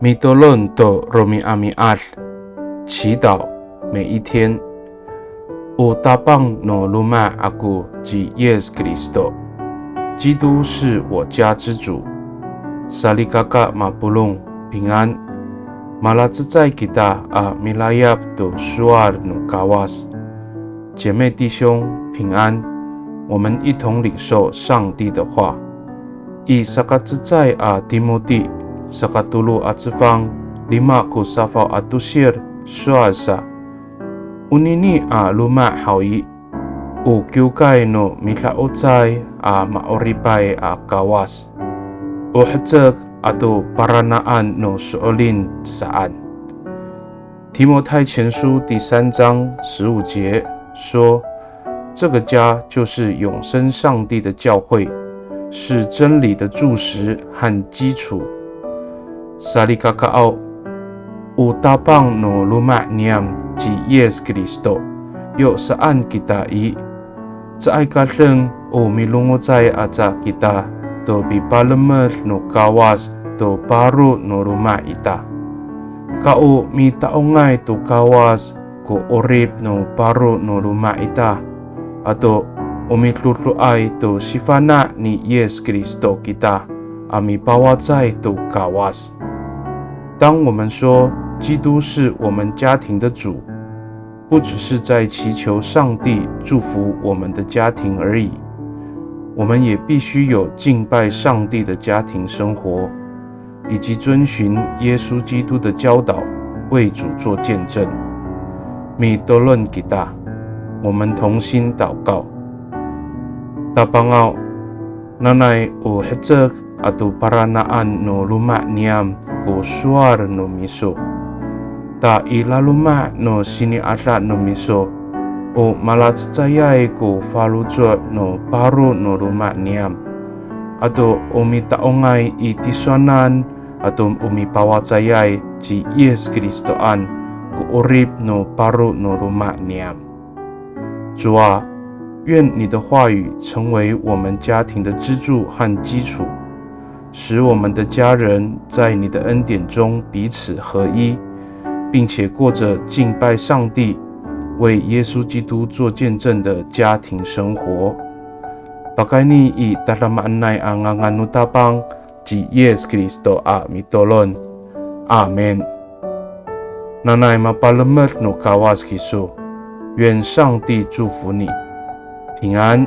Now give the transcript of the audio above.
米多伦多罗米阿米阿，祈祷每一天。Utapang no luma aku di Yesus Kristo， 基督是我家之主。Salikaka mapulung 平安。Malazai kita a milayap do suar no kawas， 姐妹弟兄平安。我们一同领受上帝的话。I sakazai a Timoti sakatulu atsifang lima ku safau atusir suasa。Unini a luma hawi u kiukai no milaotsai a maoripai a kawas uhzek atau paranaan no soolin saan。提摩太前书第3章15节说，这个家就是永生上帝的教会，是真理的柱石和基础。Salikakao Utapang no luma niam di Yesus Kristo， 又saan kita i Zaikateng o milungozai aja kita to bipalemer no kawas to baru no luma ita kau mi taongai to kawas ko orip no baru no luma ita atau umitlutuai to sifana ni Yesus Kristo kita ami bawazai to kawas。当我们说基督是我们家庭的主，不只是在祈求上帝祝福我们的家庭而已，我们也必须有敬拜上帝的家庭生活，以及遵循耶稣基督的教导，为主做见证。米多伦吉大，我们同心祷告。Tapangau nanay o hezek atau paranaan no luma niam ko suar no miso ta ilaluma no sini ata no miso o malatsayay ko falujo no paru no luma niam atau umitaongay itiswanan atau umipawacayay ji Yesus Kristoan ko urip no paru no luma niam。 主啊，愿你的话语成为我们家庭的支柱和基础，使我们的家人在你的恩典中彼此合一，并且过着敬拜上帝、为耶稣基督做见证的家庭生活。Pakani i dalam anay ang nganutapang di Yesus Kristo a mitolon. Amen。 Nanay mapalamer no kawas Kristo， 愿上帝祝福你，平安。